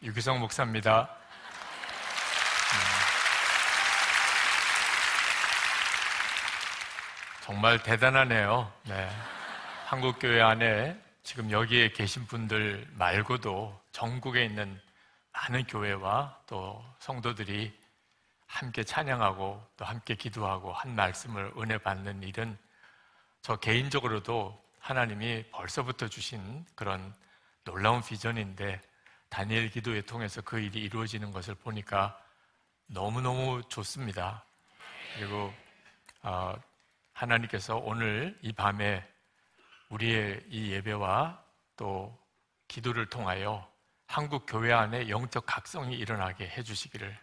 유기성 목사입니다. 정말 대단하네요. 네. 한국교회 안에 지금 여기에 계신 분들 말고도 전국에 있는 많은 교회와 또 성도들이 함께 찬양하고 또 함께 기도하고 한 말씀을 은혜 받는 일은 저 개인적으로도 하나님이 벌써부터 주신 그런 놀라운 비전인데, 다니엘 기도에 통해서 그 일이 이루어지는 것을 보니까 너무너무 좋습니다. 그리고 하나님께서 오늘 이 밤에 우리의 이 예배와 또 기도를 통하여 한국 교회 안에 영적 각성이 일어나게 해주시기를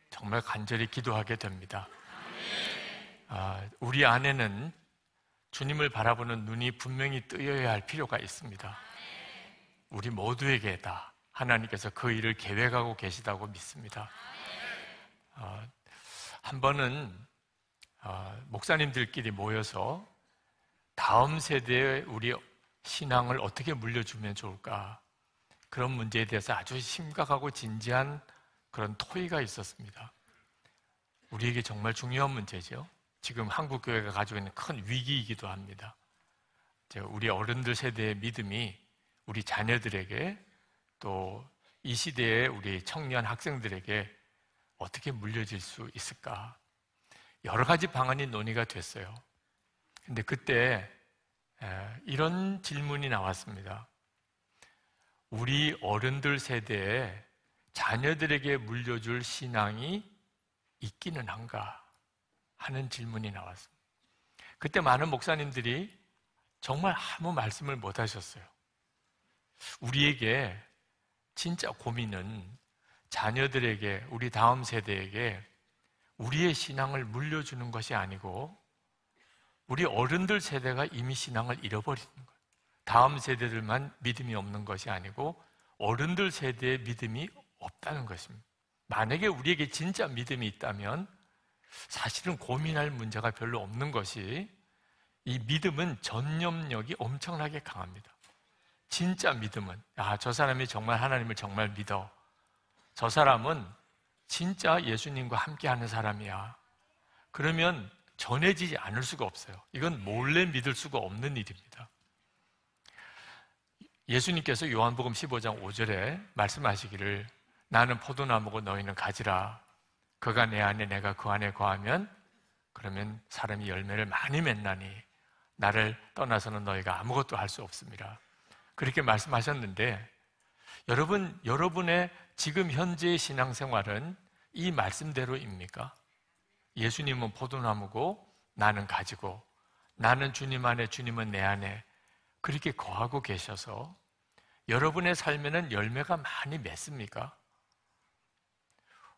정말 간절히 기도하게 됩니다. 우리 안에는 주님을 바라보는 눈이 분명히 뜨여야 할 필요가 있습니다. 우리 모두에게 다 하나님께서 그 일을 계획하고 계시다고 믿습니다. 한 번은 목사님들끼리 모여서 다음 세대에 우리 신앙을 어떻게 물려주면 좋을까, 그런 문제에 대해서 아주 심각하고 진지한 그런 토의가 있었습니다. 우리에게 정말 중요한 문제죠. 지금 한국교회가 가지고 있는 큰 위기이기도 합니다. 우리 어른들 세대의 믿음이 우리 자녀들에게 또 이 시대의 우리 청년 학생들에게 어떻게 물려질 수 있을까? 여러 가지 방안이 논의가 됐어요. 근데 그때 이런 질문이 나왔습니다. 우리 어른들 세대에 자녀들에게 물려줄 신앙이 있기는 한가 하는 질문이 나왔습니다. 그때 많은 목사님들이 정말 아무 말씀을 못 하셨어요. 우리에게 진짜 고민은 자녀들에게, 우리 다음 세대에게 우리의 신앙을 물려주는 것이 아니고 우리 어른들 세대가 이미 신앙을 잃어버리는 거예요. 다음 세대들만 믿음이 없는 것이 아니고 어른들 세대의 믿음이 없다는 것입니다. 만약에 우리에게 진짜 믿음이 있다면 사실은 고민할 문제가 별로 없는 것이, 이 믿음은 전념력이 엄청나게 강합니다. 진짜 믿음은, 저 사람이 정말 하나님을 정말 믿어, 저 사람은 진짜 예수님과 함께하는 사람이야, 그러면 전해지지 않을 수가 없어요. 이건 몰래 믿을 수가 없는 일입니다. 예수님께서 요한복음 15장 5절에 말씀하시기를 나는 포도나무고 너희는 가지라, 그가 내 안에 내가 그 안에 거하면 그러면 사람이 열매를 많이 맺나니 나를 떠나서는 너희가 아무것도 할 수 없습니다. 그렇게 말씀하셨는데, 여러분의 지금 현재의 신앙생활은 이 말씀대로입니까? 예수님은 포도나무고 나는 가지고, 나는 주님 안에 주님은 내 안에 그렇게 거하고 계셔서 여러분의 삶에는 열매가 많이 맺습니까?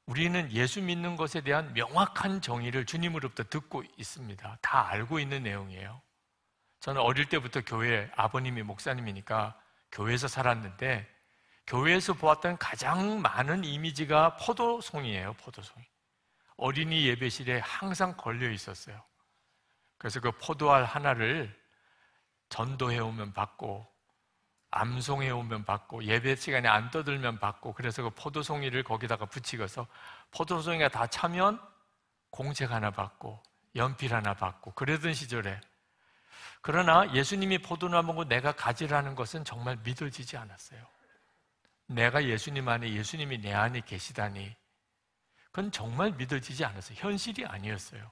우리는 예수 믿는 것에 대한 명확한 정의를 주님으로부터 듣고 있습니다. 다 알고 있는 내용이에요. 저는 어릴 때부터 교회, 아버님이 목사님이니까 교회에서 살았는데 교회에서 보았던 가장 많은 이미지가 포도송이에요. 포도송이. 어린이 예배실에 항상 걸려 있었어요. 그래서 그 포도알 하나를 전도해 오면 받고, 암송해 오면 받고, 예배 시간에 안 떠들면 받고, 그래서 그 포도송이를 거기다가 붙이고서 포도송이가 다 차면 공책 하나 받고 연필 하나 받고 그러던 시절에, 그러나 예수님이 포도나무고 내가 가지라는 것은 정말 믿어지지 않았어요. 내가 예수님 안에, 예수님이 내 안에 계시다니, 그건 정말 믿어지지 않았어요. 현실이 아니었어요.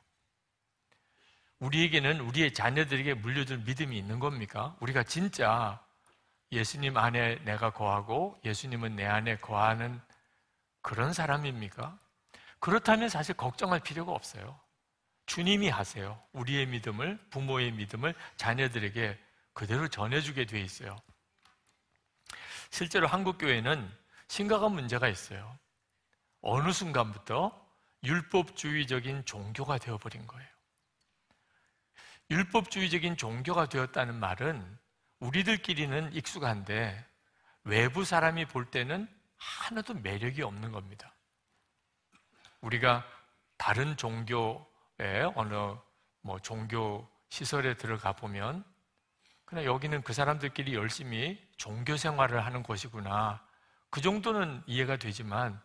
우리에게는 우리의 자녀들에게 물려줄 믿음이 있는 겁니까? 우리가 진짜 예수님 안에 내가 거하고 예수님은 내 안에 거하는 그런 사람입니까? 그렇다면 사실 걱정할 필요가 없어요. 주님이 하세요. 우리의 믿음을, 부모의 믿음을 자녀들에게 그대로 전해주게 돼 있어요. 실제로 한국교회는 심각한 문제가 있어요. 어느 순간부터 율법주의적인 종교가 되어버린 거예요. 율법주의적인 종교가 되었다는 말은 우리들끼리는 익숙한데 외부 사람이 볼 때는 하나도 매력이 없는 겁니다. 우리가 다른 종교의 어느 종교 시설에 들어가 보면 그냥 여기는 그 사람들끼리 열심히 종교 생활을 하는 곳이구나, 그 정도는 이해가 되지만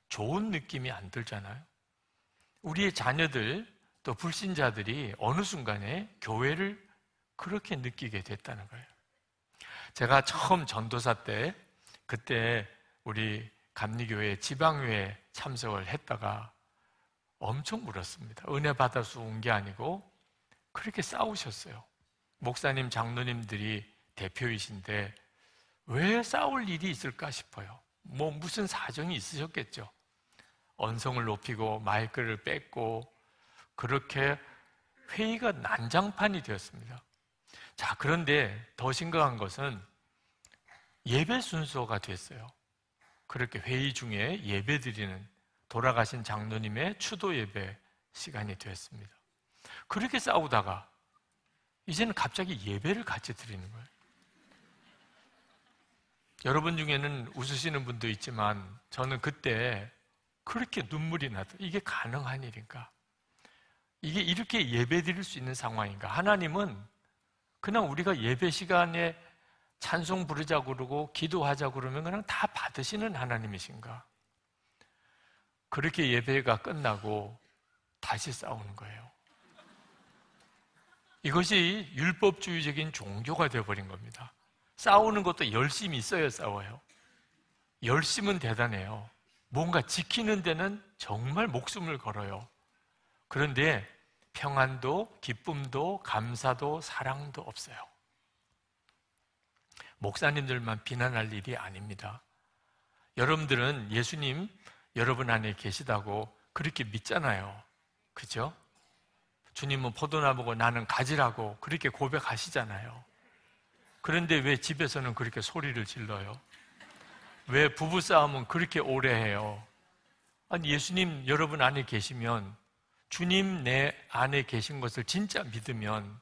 좋은 느낌이 안 들잖아요. 우리의 자녀들 또 불신자들이 어느 순간에 교회를 그렇게 느끼게 됐다는 거예요. 제가 처음 전도사 때 그때 우리 감리교회 지방회에 참석을 했다가 엄청 울었습니다. 은혜 받아서 온 게 아니고 그렇게 싸우셨어요. 목사님, 장로님들이 대표이신데 왜 싸울 일이 있을까 싶어요. 뭐 무슨 사정이 있으셨겠죠. 언성을 높이고 마이크를 뺏고 그렇게 회의가 난장판이 되었습니다. 자, 그런데 더 심각한 것은 예배 순서가 됐어요. 그렇게 회의 중에 예배 드리는 돌아가신 장로님의 추도 예배 시간이 되었습니다. 그렇게 싸우다가 이제는 갑자기 예배를 같이 드리는 거예요. 여러분 중에는 웃으시는 분도 있지만 저는 그때 그렇게 눈물이 나더라고요. 이게 가능한 일인가? 이게 이렇게 예배 드릴 수 있는 상황인가? 하나님은 그냥 우리가 예배 시간에 찬송 부르자고 그러고 기도하자고 그러면 그냥 다 받으시는 하나님이신가? 그렇게 예배가 끝나고 다시 싸우는 거예요. 이것이 율법주의적인 종교가 되어버린 겁니다. 싸우는 것도 열심이 있어야 싸워요. 열심은 대단해요. 뭔가 지키는 데는 정말 목숨을 걸어요. 그런데 평안도, 기쁨도, 감사도, 사랑도 없어요. 목사님들만 비난할 일이 아닙니다. 여러분들은 예수님 여러분 안에 계시다고 그렇게 믿잖아요. 그죠? 주님은 포도나무고 나는 가지라고 그렇게 고백하시잖아요. 그런데 왜 집에서는 그렇게 소리를 질러요? 왜 부부싸움은 그렇게 오래 해요? 아니, 예수님 여러분 안에 계시면, 주님 내 안에 계신 것을 진짜 믿으면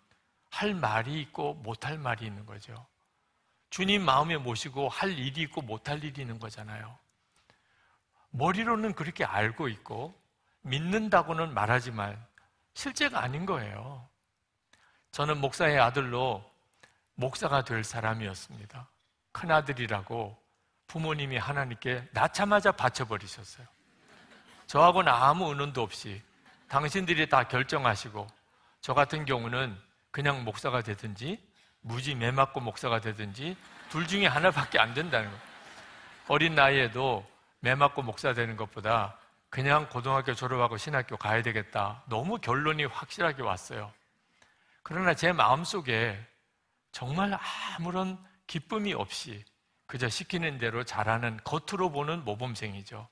할 말이 있고 못할 말이 있는 거죠. 주님 마음에 모시고 할 일이 있고 못할 일이 있는 거잖아요. 머리로는 그렇게 알고 있고 믿는다고는 말하지만 실제가 아닌 거예요. 저는 목사의 아들로 목사가 될 사람이었습니다. 큰아들이라고 부모님이 하나님께 낳자마자 바쳐버리셨어요. 저하고는 아무 의논도 없이 당신들이 다 결정하시고, 저 같은 경우는 그냥 목사가 되든지 무지 매 맞고 목사가 되든지 둘 중에 하나밖에 안 된다는 거예요. 어린 나이에도 매 맞고 목사 되는 것보다 그냥 고등학교 졸업하고 신학교 가야 되겠다, 너무 결론이 확실하게 왔어요. 그러나 제 마음속에 정말 아무런 기쁨이 없이 그저 시키는 대로 잘하는, 겉으로 보는 모범생이죠.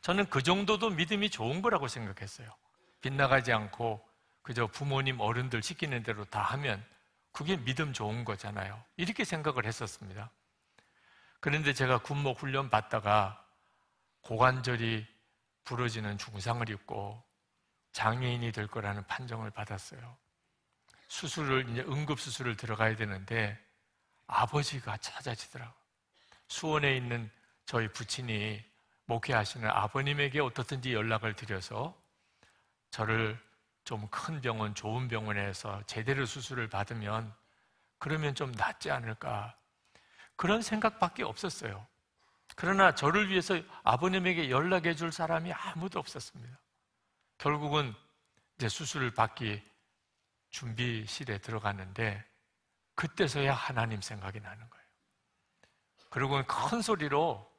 저는 그 정도도 믿음이 좋은 거라고 생각했어요. 빗나가지 않고 그저 부모님 어른들 시키는 대로 다 하면 그게 믿음 좋은 거잖아요. 이렇게 생각을 했었습니다. 그런데 제가 군목 훈련 받다가 고관절이 부러지는 중상을 입고 장애인이 될 거라는 판정을 받았어요. 수술을, 이제 응급수술을 들어가야 되는데 아버지가 찾아지더라고요. 수원에 있는 저희 부친이 목회하시는 아버님에게 어떻든지 연락을 드려서 저를 좀 큰 병원, 좋은 병원에서 제대로 수술을 받으면 그러면 좀 낫지 않을까, 그런 생각밖에 없었어요. 그러나 저를 위해서 아버님에게 연락해 줄 사람이 아무도 없었습니다. 결국은 이제 수술을 받기 준비실에 들어갔는데 그때서야 하나님 생각이 나는 거예요. 그리고 큰 소리로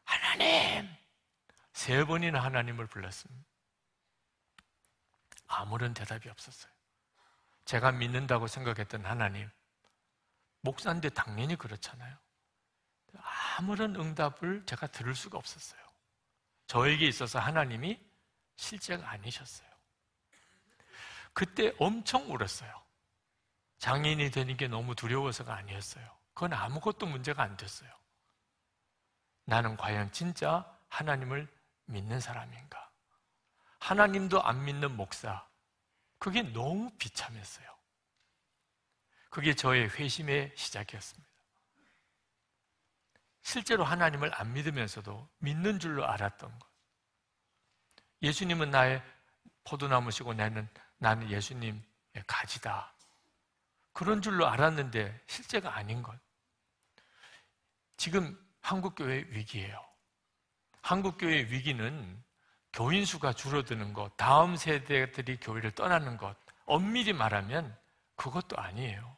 하나님! 3번이나 하나님을 불렀습니다. 아무런 대답이 없었어요. 제가 믿는다고 생각했던 하나님, 목사인데 당연히 그렇잖아요. 아무런 응답을 제가 들을 수가 없었어요. 저에게 있어서 하나님이 실제가 아니셨어요. 그때 엄청 울었어요. 장애인이 되는 게 너무 두려워서가 아니었어요. 그건 아무것도 문제가 안 됐어요. 나는 과연 진짜 하나님을 믿는 사람인가? 하나님도 안 믿는 목사, 그게 너무 비참했어요. 그게 저의 회심의 시작이었습니다. 실제로 하나님을 안 믿으면서도 믿는 줄로 알았던 것. 예수님은 나의 포도나무시고 나는 예수님의 가지다, 그런 줄로 알았는데 실제가 아닌 것. 지금 한국교회의 위기예요. 한국교회의 위기는 교인 수가 줄어드는 것, 다음 세대들이 교회를 떠나는 것, 엄밀히 말하면 그것도 아니에요.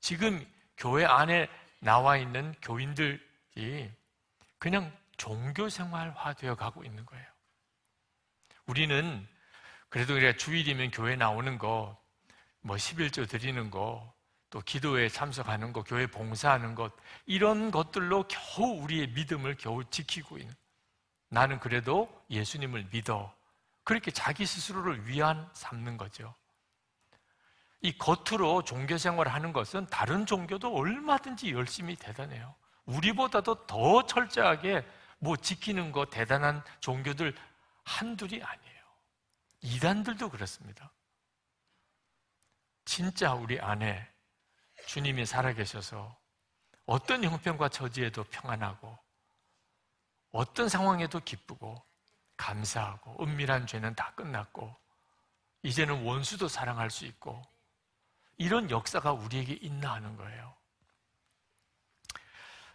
지금 교회 안에 나와 있는 교인들이 그냥 종교생활화되어 가고 있는 거예요. 우리는 그래도 그래 주일이면 교회 나오는 거, 뭐 11조 드리는 거, 또 기도회에 참석하는 거, 교회 봉사하는 것, 이런 것들로 겨우 우리의 믿음을 겨우 지키고 있는, 나는 그래도 예수님을 믿어, 그렇게 자기 스스로를 위안 삼는 거죠. 이 겉으로 종교생활을 하는 것은 다른 종교도 얼마든지 열심히 대단해요. 우리보다도 더 철저하게 뭐 지키는 거 대단한 종교들 한둘이 아니에요. 이단들도 그렇습니다. 진짜 우리 안에 주님이 살아계셔서 어떤 형편과 처지에도 평안하고 어떤 상황에도 기쁘고 감사하고 은밀한 죄는 다 끝났고 이제는 원수도 사랑할 수 있고 이런 역사가 우리에게 있나 하는 거예요.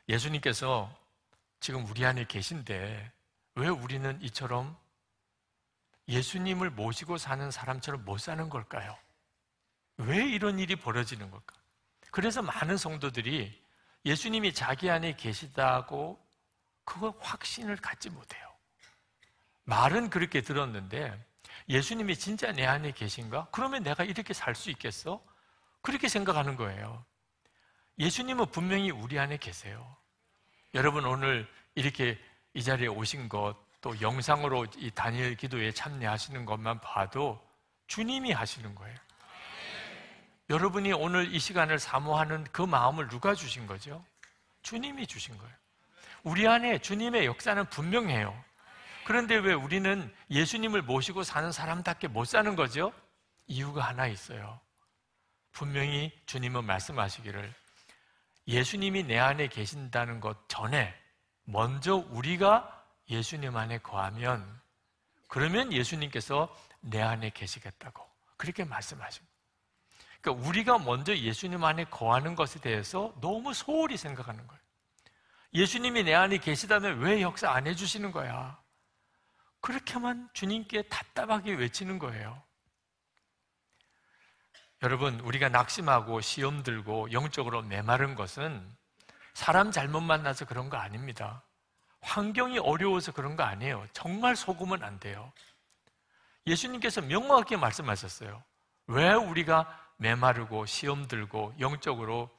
예수님께서 지금 우리 안에 계신데 왜 우리는 이처럼 예수님을 모시고 사는 사람처럼 못 사는 걸까요? 왜 이런 일이 벌어지는 걸까? 그래서 많은 성도들이 예수님이 자기 안에 계시다고 그거 확신을 갖지 못해요. 말은 그렇게 들었는데 예수님이 진짜 내 안에 계신가? 그러면 내가 이렇게 살 수 있겠어? 그렇게 생각하는 거예요. 예수님은 분명히 우리 안에 계세요. 여러분 오늘 이렇게 이 자리에 오신 것, 또 영상으로 이 다니엘 기도에 참여하시는 것만 봐도 주님이 하시는 거예요. 여러분이 오늘 이 시간을 사모하는 그 마음을 누가 주신 거죠? 주님이 주신 거예요. 우리 안에 주님의 역사는 분명해요. 그런데 왜 우리는 예수님을 모시고 사는 사람답게 못 사는 거죠? 이유가 하나 있어요. 분명히 주님은 말씀하시기를 예수님이 내 안에 계신다는 것 전에 먼저 우리가 예수님 안에 거하면 그러면 예수님께서 내 안에 계시겠다고 그렇게 말씀하십니다. 그러니까 우리가 먼저 예수님 안에 거하는 것에 대해서 너무 소홀히 생각하는 거예요. 예수님이 내 안에 계시다면 왜 역사 안 해주시는 거야? 그렇게만 주님께 답답하게 외치는 거예요. 여러분, 우리가 낙심하고 시험 들고 영적으로 메마른 것은 사람 잘못 만나서 그런 거 아닙니다. 환경이 어려워서 그런 거 아니에요. 정말 속으면 안 돼요. 예수님께서 명확하게 말씀하셨어요. 왜 우리가 메마르고 시험 들고 영적으로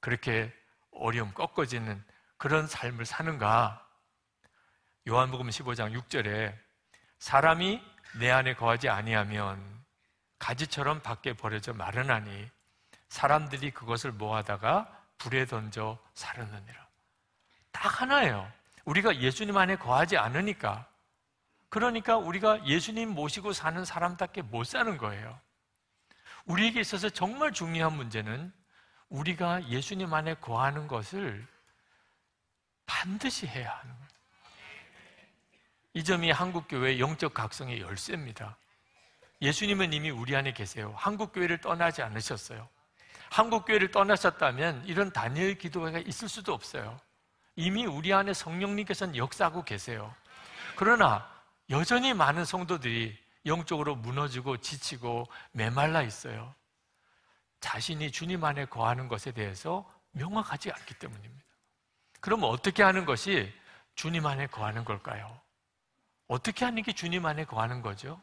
그렇게 어려움 꺾어지는 그런 삶을 사는가? 요한복음 15장 6절에 사람이 내 안에 거하지 아니하면 가지처럼 밖에 버려져 마르나니 사람들이 그것을 모아다가 불에 던져 사르느니라. 딱 하나예요. 우리가 예수님 안에 거하지 않으니까, 그러니까 우리가 예수님 모시고 사는 사람답게 못 사는 거예요. 우리에게 있어서 정말 중요한 문제는 우리가 예수님 안에 거하는 것을 반드시 해야 하는 거예요. 이 점이 한국교회의 영적 각성의 열쇠입니다. 예수님은 이미 우리 안에 계세요. 한국교회를 떠나지 않으셨어요. 한국교회를 떠나셨다면 이런 다니엘 기도회가 있을 수도 없어요. 이미 우리 안에 성령님께서는 역사하고 계세요. 그러나 여전히 많은 성도들이 영적으로 무너지고 지치고 메말라 있어요. 자신이 주님 안에 거하는 것에 대해서 명확하지 않기 때문입니다. 그러면 어떻게 하는 것이 주님 안에 거하는 걸까요? 어떻게 하는 게 주님 안에 거하는 거죠?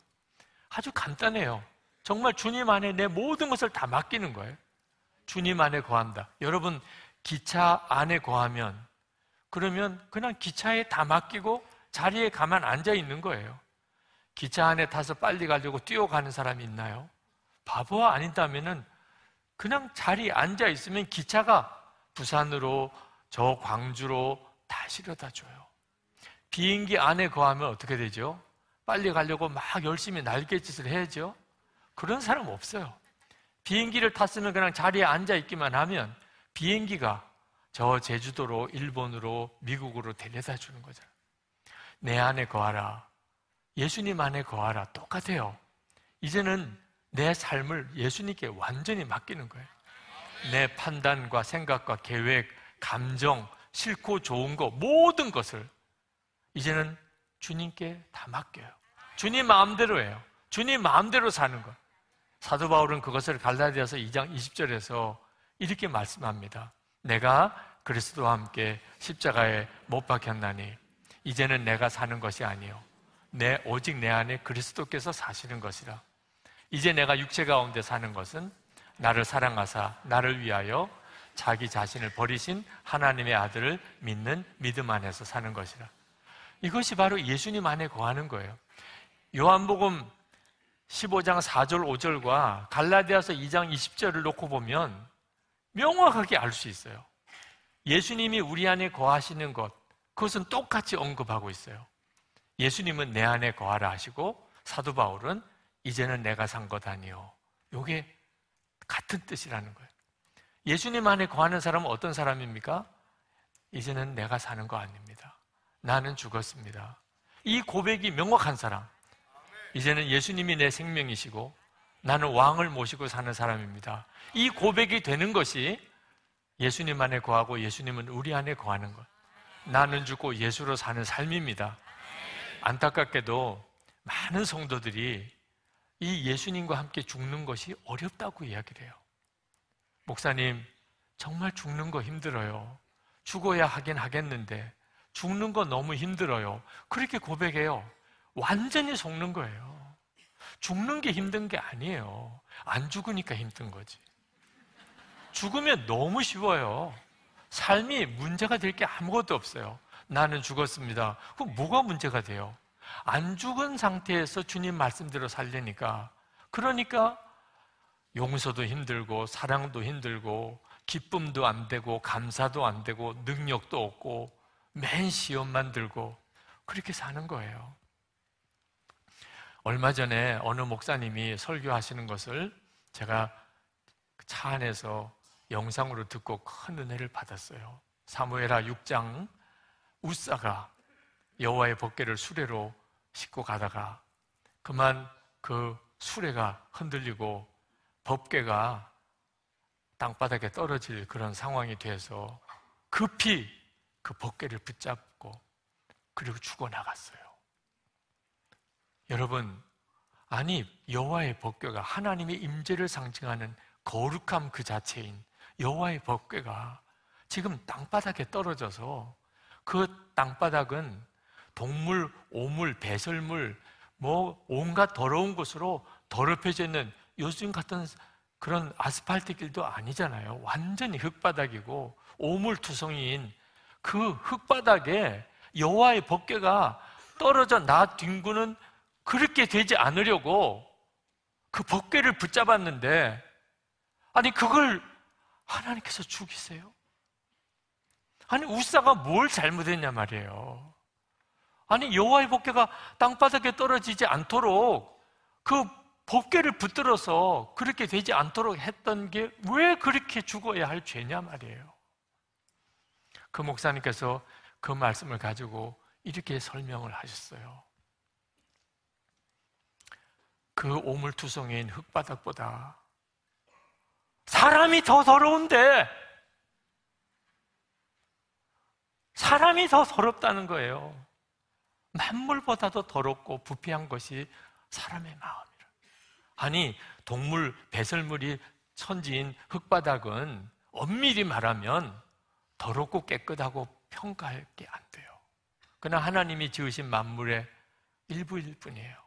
아주 간단해요. 정말 주님 안에 내 모든 것을 다 맡기는 거예요. 주님 안에 거한다. 여러분, 기차 안에 거하면 그러면 그냥 기차에 다 맡기고 자리에 가만 앉아 있는 거예요. 기차 안에 타서 빨리 가려고 뛰어가는 사람이 있나요? 바보가 아닌다면은 그냥 자리에 앉아 있으면 기차가 부산으로 저 광주로 다 실어다 줘요. 비행기 안에 거하면 어떻게 되죠? 빨리 가려고 막 열심히 날갯짓을 해야죠. 그런 사람 없어요. 비행기를 탔으면 그냥 자리에 앉아 있기만 하면 비행기가 저 제주도로, 일본으로, 미국으로 데려다 주는 거잖아요. 내 안에 거하라. 예수님 안에 거하라. 똑같아요. 이제는 내 삶을 예수님께 완전히 맡기는 거예요. 내 판단과 생각과 계획, 감정, 싫고 좋은 거 모든 것을 이제는 주님께 다 맡겨요. 주님 마음대로 해요. 주님 마음대로 사는 것. 사도 바울은 그것을 갈라디아서 2장 20절에서 이렇게 말씀합니다. 내가 그리스도와 함께 십자가에 못 박혔나니 이제는 내가 사는 것이 아니요 오직 내 안에 그리스도께서 사시는 것이라. 이제 내가 육체 가운데 사는 것은 나를 사랑하사 나를 위하여 자기 자신을 버리신 하나님의 아들을 믿는 믿음 안에서 사는 것이라. 이것이 바로 예수님 안에 거하는 거예요. 요한복음 15장 4절 5절과 갈라디아서 2장 20절을 놓고 보면 명확하게 알 수 있어요. 예수님이 우리 안에 거하시는 것, 그것은 똑같이 언급하고 있어요. 예수님은 내 안에 거하라 하시고 사도 바울은 이제는 내가 산 것 아니요. 이게 같은 뜻이라는 거예요. 예수님 안에 거하는 사람은 어떤 사람입니까? 이제는 내가 사는 거 아닙니다. 나는 죽었습니다. 이 고백이 명확한 사람. 이제는 예수님이 내 생명이시고 나는 왕을 모시고 사는 사람입니다. 이 고백이 되는 것이 예수님 안에 거하고 예수님은 우리 안에 거하는 것. 나는 죽고 예수로 사는 삶입니다. 안타깝게도 많은 성도들이 이 예수님과 함께 죽는 것이 어렵다고 이야기를 해요. 목사님, 정말 죽는 거 힘들어요. 죽어야 하긴 하겠는데 죽는 거 너무 힘들어요. 그렇게 고백해요. 완전히 속는 거예요. 죽는 게 힘든 게 아니에요. 안 죽으니까 힘든 거지. 죽으면 너무 쉬워요. 삶이 문제가 될 게 아무것도 없어요. 나는 죽었습니다. 그럼 뭐가 문제가 돼요? 안 죽은 상태에서 주님 말씀대로 살려니까, 그러니까 용서도 힘들고 사랑도 힘들고 기쁨도 안 되고 감사도 안 되고 능력도 없고 맨 시험만 들고 그렇게 사는 거예요. 얼마 전에 어느 목사님이 설교하시는 것을 제가 차 안에서 영상으로 듣고 큰 은혜를 받았어요. 사무엘하 6장 웃사가 여호와의 법궤를 수레로 싣고 가다가 그만 그 수레가 흔들리고 법궤가 땅바닥에 떨어질 그런 상황이 돼서 급히 그 법궤를 붙잡고 그리고 죽어나갔어요. 여러분, 아니 여호와의 법궤가 하나님의 임재를 상징하는 거룩함 그 자체인 여호와의 법궤가 지금 땅바닥에 떨어져서 그 땅바닥은 동물, 오물, 배설물 뭐 온갖 더러운 곳으로 더럽혀져 있는 요즘 같은 그런 아스팔트 길도 아니잖아요. 완전히 흙바닥이고 오물투성이인 그 흙바닥에 여호와의 법궤가 떨어져 나 뒹구는 그렇게 되지 않으려고 그 법궤를 붙잡았는데, 아니 그걸 하나님께서 죽이세요? 아니 웃사가 뭘 잘못했냐 말이에요. 아니 여호와의 법궤가 땅바닥에 떨어지지 않도록 그 법궤를 붙들어서 그렇게 되지 않도록 했던 게 왜 그렇게 죽어야 할 죄냐 말이에요. 그 목사님께서 그 말씀을 가지고 이렇게 설명을 하셨어요. 그 오물투성이인 흙바닥보다 사람이 더 더러운데, 사람이 더 더럽다는 거예요. 만물보다도 더럽고 부패한 것이 사람의 마음이라. 아니 동물, 배설물이 천지인 흙바닥은 엄밀히 말하면 더럽고 깨끗하고 평가할 게 안 돼요. 그러나 하나님이 지으신 만물의 일부일 뿐이에요.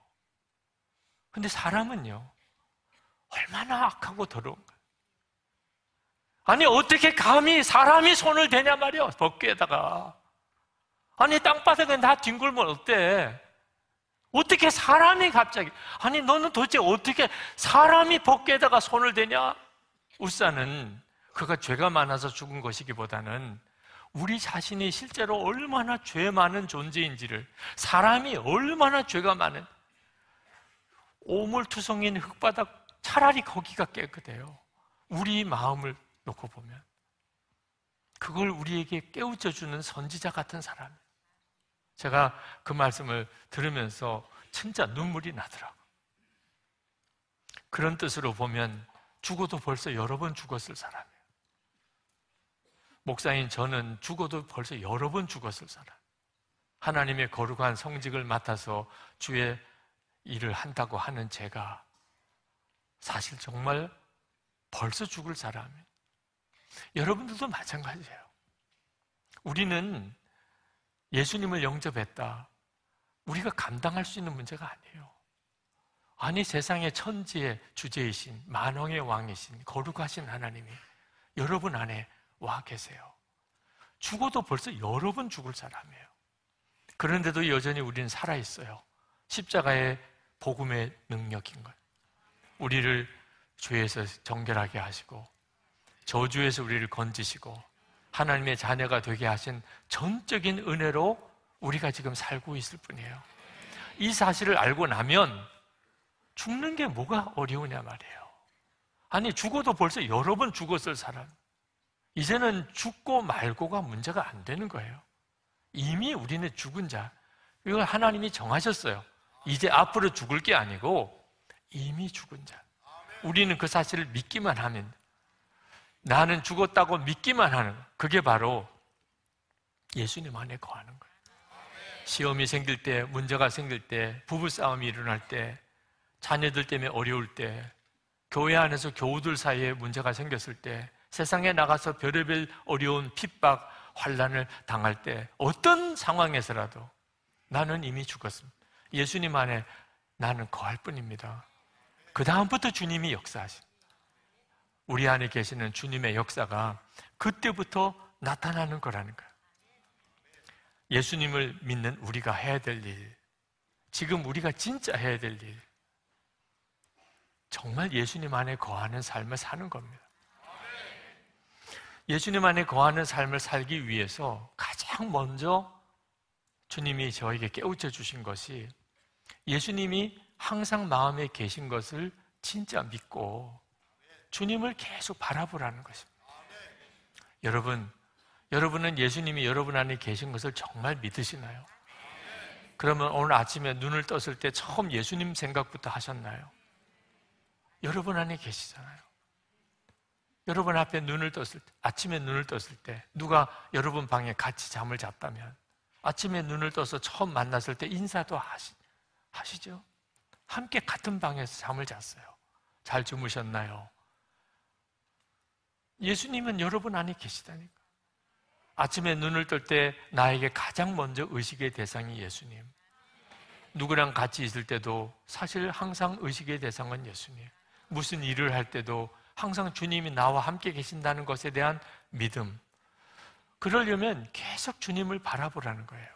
근데 사람은요, 얼마나 악하고 더러운 거예요. 아니 어떻게 감히 사람이 손을 대냐 말이야, 법궤에다가. 아니 땅바닥에 다 뒹굴면 어때? 어떻게 사람이 갑자기, 아니 너는 도대체 어떻게 사람이 법궤에다가 손을 대냐? 웃사는 그가 죄가 많아서 죽은 것이기보다는 우리 자신이 실제로 얼마나 죄 많은 존재인지를, 사람이 얼마나 죄가 많은 오물투성인 흙바닥, 차라리 거기가 깨끗해요. 우리 마음을 놓고 보면 그걸 우리에게 깨우쳐주는 선지자 같은 사람이에요. 제가 그 말씀을 들으면서 진짜 눈물이 나더라고요. 그런 뜻으로 보면 죽어도 벌써 여러 번 죽었을 사람이에요. 목사인 저는 죽어도 벌써 여러 번 죽었을 사람. 하나님의 거룩한 성직을 맡아서 주의 일을 한다고 하는 제가 사실 정말 벌써 죽을 사람이에요. 여러분들도 마찬가지예요. 우리는 예수님을 영접했다. 우리가 감당할 수 있는 문제가 아니에요. 아니, 세상의 천지의 주제이신 만왕의 왕이신 거룩하신 하나님이 여러분 안에 와 계세요. 죽어도 벌써 여러 번 죽을 사람이에요. 그런데도 여전히 우리는 살아있어요. 십자가의 복음의 능력인 거예요. 우리를 죄에서 정결하게 하시고 저주에서 우리를 건지시고 하나님의 자녀가 되게 하신 전적인 은혜로 우리가 지금 살고 있을 뿐이에요. 이 사실을 알고 나면 죽는 게 뭐가 어려우냐 말이에요. 아니, 죽어도 벌써 여러 번 죽었을 사람. 이제는 죽고 말고가 문제가 안 되는 거예요. 이미 우리는 죽은 자. 이걸 하나님이 정하셨어요. 이제 앞으로 죽을 게 아니고 이미 죽은 자. 우리는 그 사실을 믿기만 하면, 나는 죽었다고 믿기만 하는, 그게 바로 예수님 안에 거하는 거예요. 시험이 생길 때, 문제가 생길 때, 부부싸움이 일어날 때, 자녀들 때문에 어려울 때, 교회 안에서 교우들 사이에 문제가 생겼을 때, 세상에 나가서 별의별 어려운 핍박, 환난을 당할 때, 어떤 상황에서라도 나는 이미 죽었습니다. 예수님 안에 나는 거할 뿐입니다. 그 다음부터 주님이 역사하십니다. 우리 안에 계시는 주님의 역사가 그때부터 나타나는 거라는 거예요. 예수님을 믿는 우리가 해야 될 일, 지금 우리가 진짜 해야 될 일, 정말 예수님 안에 거하는 삶을 사는 겁니다. 예수님 안에 거하는 삶을 살기 위해서 가장 먼저 주님이 저에게 깨우쳐 주신 것이 예수님이 항상 마음에 계신 것을 진짜 믿고 주님을 계속 바라보라는 것입니다. 여러분은 예수님이 여러분 안에 계신 것을 정말 믿으시나요? 그러면 오늘 아침에 눈을 떴을 때 처음 예수님 생각부터 하셨나요? 여러분 안에 계시잖아요. 여러분 앞에 눈을 떴을 때, 아침에 눈을 떴을 때 누가 여러분 방에 같이 잠을 잤다면 아침에 눈을 떠서 처음 만났을 때 인사도 하시죠? 함께 같은 방에서 잠을 잤어요. 잘 주무셨나요? 예수님은 여러분 안에 계시다니까. 아침에 눈을 뜰 때 나에게 가장 먼저 의식의 대상이 예수님. 누구랑 같이 있을 때도 사실 항상 의식의 대상은 예수님. 무슨 일을 할 때도 항상 주님이 나와 함께 계신다는 것에 대한 믿음. 그러려면 계속 주님을 바라보라는 거예요.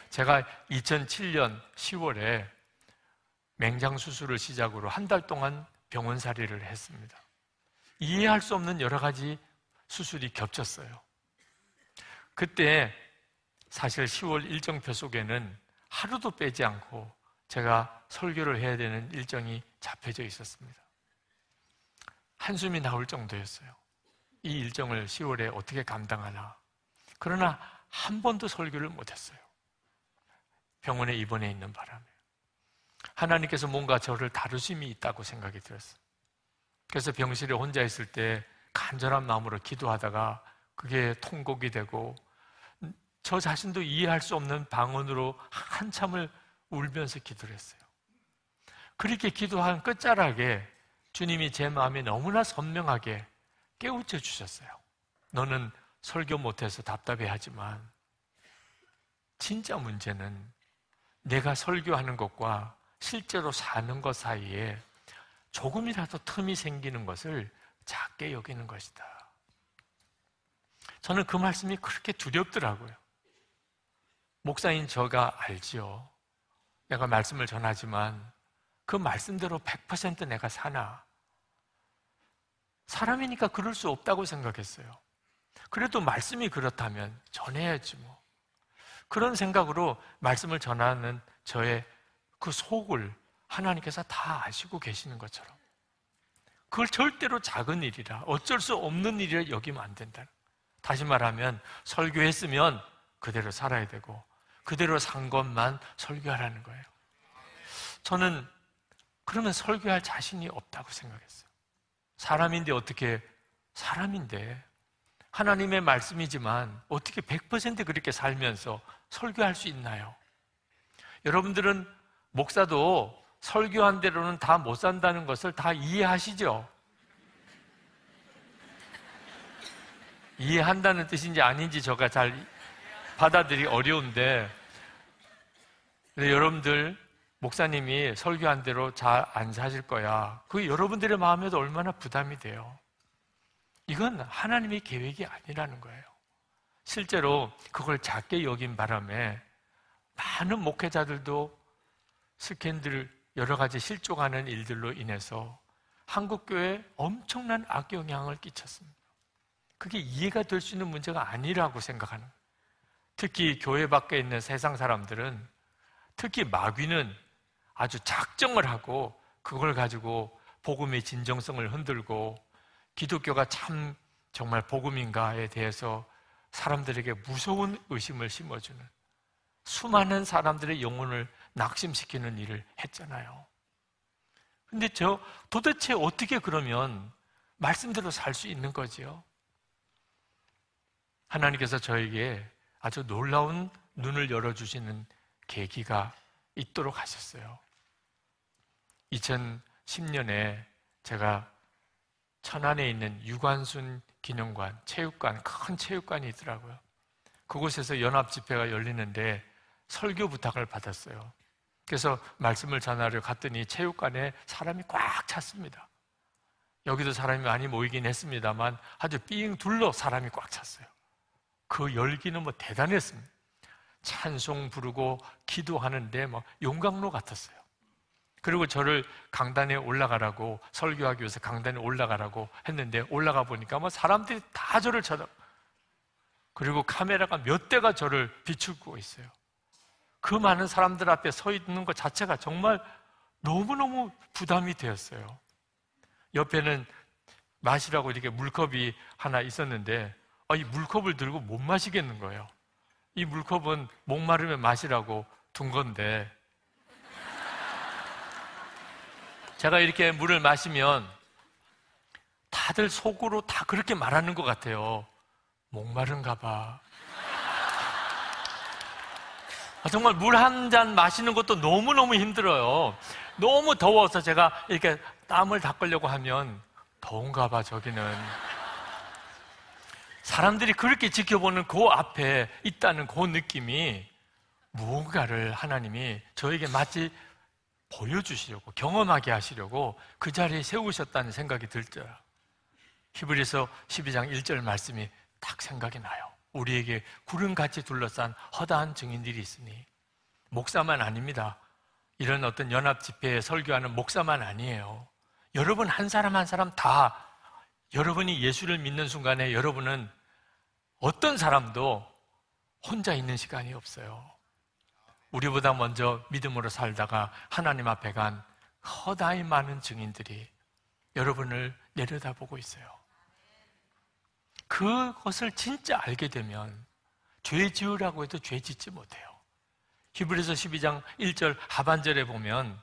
제가 2007년 10월에 맹장 수술을 시작으로 한 달 동안 병원살이를 했습니다. 이해할 수 없는 여러 가지 수술이 겹쳤어요. 그때 사실 10월 일정표 속에는 하루도 빼지 않고 제가 설교를 해야 되는 일정이 잡혀져 있었습니다. 한숨이 나올 정도였어요. 이 일정을 10월에 어떻게 감당하나. 그러나 한 번도 설교를 못했어요. 병원에 입원해 있는 바람에. 하나님께서 뭔가 저를 다루심이 있다고 생각이 들었어요. 그래서 병실에 혼자 있을 때 간절한 마음으로 기도하다가 그게 통곡이 되고 저 자신도 이해할 수 없는 방언으로 한참을 울면서 기도를 했어요. 그렇게 기도한 끝자락에 주님이 제 마음에 너무나 선명하게 깨우쳐 주셨어요. 너는 설교 못해서 답답해하지만 진짜 문제는 내가 설교하는 것과 실제로 사는 것 사이에 조금이라도 틈이 생기는 것을 작게 여기는 것이다. 저는 그 말씀이 그렇게 두렵더라고요. 목사인 저가 알지요. 내가 말씀을 전하지만 그 말씀대로 100% 내가 사나? 사람이니까 그럴 수 없다고 생각했어요. 그래도 말씀이 그렇다면 전해야지 뭐. 그런 생각으로 말씀을 전하는 저의 그 속을 하나님께서 다 아시고 계시는 것처럼 그걸 절대로 작은 일이라 어쩔 수 없는 일이라 여기면 안 된다. 다시 말하면 설교했으면 그대로 살아야 되고 그대로 산 것만 설교하라는 거예요. 저는 그러면 설교할 자신이 없다고 생각했어요. 사람인데 어떻게 사람인데 하나님의 말씀이지만 어떻게 100% 그렇게 살면서 설교할 수 있나요? 여러분들은 목사도 설교한 대로는 다 못 산다는 것을 다 이해하시죠? 이해한다는 뜻인지 아닌지 제가 잘 받아들이기 어려운데, 여러분들 목사님이 설교한 대로 잘 안 사실 거야. 그게 여러분들의 마음에도 얼마나 부담이 돼요. 이건 하나님의 계획이 아니라는 거예요. 실제로 그걸 작게 여긴 바람에 많은 목회자들도 스캔들, 여러 가지 실종하는 일들로 인해서 한국교회에 엄청난 악영향을 끼쳤습니다. 그게 이해가 될 수 있는 문제가 아니라고 생각하는 거예요. 특히 교회 밖에 있는 세상 사람들은, 특히 마귀는 아주 작정을 하고 그걸 가지고 복음의 진정성을 흔들고 기독교가 참 정말 복음인가에 대해서 사람들에게 무서운 의심을 심어주는, 수많은 사람들의 영혼을 낙심시키는 일을 했잖아요. 근데 도대체 어떻게 그러면 말씀대로 살 수 있는 거지요? 하나님께서 저에게 아주 놀라운 눈을 열어주시는 계기가 있도록 하셨어요. 2010년에 제가 천안에 있는 유관순 기념관, 체육관, 큰 체육관이 있더라고요. 그곳에서 연합집회가 열리는데 설교 부탁을 받았어요. 그래서 말씀을 전하려 갔더니 체육관에 사람이 꽉 찼습니다. 여기도 사람이 많이 모이긴 했습니다만 아주 삥 둘러 사람이 꽉 찼어요. 그 열기는 뭐 대단했습니다. 찬송 부르고 기도하는데 뭐 용광로 같았어요. 그리고 저를 강단에 올라가라고, 설교하기 위해서 강단에 올라가라고 했는데 올라가 보니까 뭐 사람들이 다 저를 그리고 카메라가 몇 대가 저를 비추고 있어요. 그 많은 사람들 앞에 서 있는 것 자체가 정말 너무너무 부담이 되었어요. 옆에는 마시라고 이렇게 물컵이 하나 있었는데 이 물컵을 들고 못 마시겠는 거예요. 이 물컵은 목마르면 마시라고 둔 건데, 제가 이렇게 물을 마시면 다들 속으로 다 그렇게 말하는 것 같아요. 목마른가 봐. 정말 물 한 잔 마시는 것도 너무너무 힘들어요. 너무 더워서 제가 이렇게 땀을 닦으려고 하면 더운가 봐, 저기는. 사람들이 그렇게 지켜보는 그 앞에 있다는 그 느낌이 무언가를 하나님이 저에게 마치 보여주시려고, 경험하게 하시려고 그 자리에 세우셨다는 생각이 들죠. 히브리서 12장 1절 말씀이 딱 생각이 나요. 우리에게 구름같이 둘러싼 허다한 증인들이 있으니. 목사만 아닙니다. 이런 어떤 연합 집회에 설교하는 목사만 아니에요. 여러분 한 사람 한 사람 다, 여러분이 예수를 믿는 순간에 여러분은 어떤 사람도 혼자 있는 시간이 없어요. 우리보다 먼저 믿음으로 살다가 하나님 앞에 간 허다히 많은 증인들이 여러분을 내려다보고 있어요. 그것을 진짜 알게 되면 죄 지으라고 해도 죄 짓지 못해요. 히브리서 12장 1절 하반절에 보면